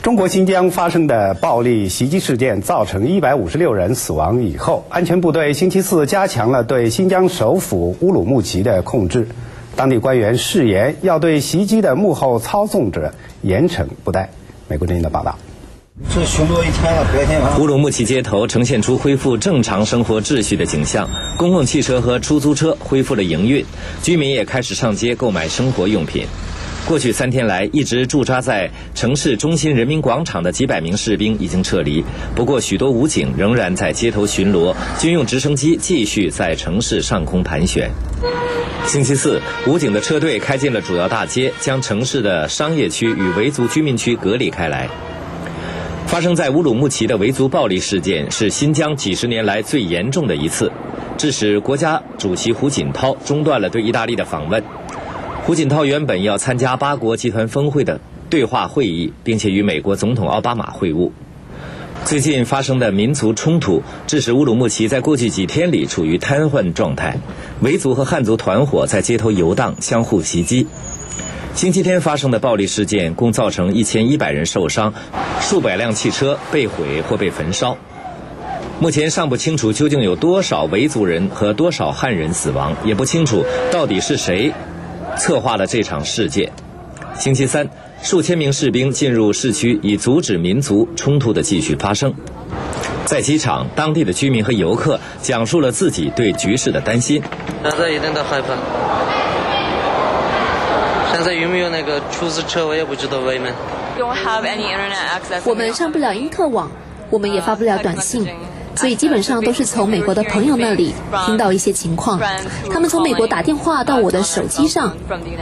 中国新疆发生的暴力袭击事件造成156人死亡以后，安全部队星期四加强了对新疆首府乌鲁木齐的控制。当地官员誓言要对袭击的幕后操纵者严惩不贷。美国之音的报道。这巡逻一天了，白天乌鲁木齐街头呈现出恢复正常生活秩序的景象，公共汽车和出租车恢复了营运，居民也开始上街购买生活用品。过去3天来，一直驻扎在城市中心人民广场的几百名士兵已经撤离，不过许多武警仍然在街头巡逻，军用直升机继续在城市上空盘旋。星期四，武警的车队开进了主要大街，将城市的商业区与维族居民区隔离开来。发生在乌鲁木齐的维族暴力事件是新疆几十年来最严重的一次，致使国家主席胡锦涛中断了对意大利的访问。胡锦涛原本要参加8国集团峰会的对话会议，并且与美国总统奥巴马会晤。最近发生的民族冲突致使乌鲁木齐在过去几天里处于瘫痪状态，维族和汉族团伙在街头游荡，相互袭击。星期天发生的暴力事件共造成1100人受伤，数百辆汽车被毁或被焚烧。目前尚不清楚究竟有多少维族人和多少汉人死亡，也不清楚到底是谁策划了这场事件。星期三，数千名士兵进入市区，以阻止民族冲突的继续发生。在机场，当地的居民和游客讲述了自己对局势的担心。现在一点都害怕。现在有没有那个出租车，我也不知道外面。我们上不了因特网，我们也发不了短信。所以基本上都是从美国的朋友那里听到一些情况，他们从美国打电话到我的手机上。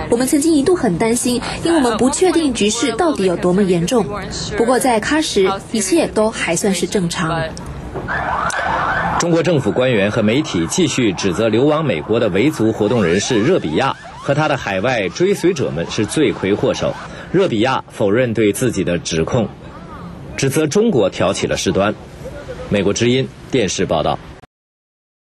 我们曾经一度很担心，因为我们不确定局势到底有多么严重。不过在喀什，一切都还算是正常。中国政府官员和媒体继续指责流亡美国的维族活动人士热比亚和他的海外追随者们是罪魁祸首。热比亚否认对自己的指控，指责中国挑起了事端。美国之音电视报道。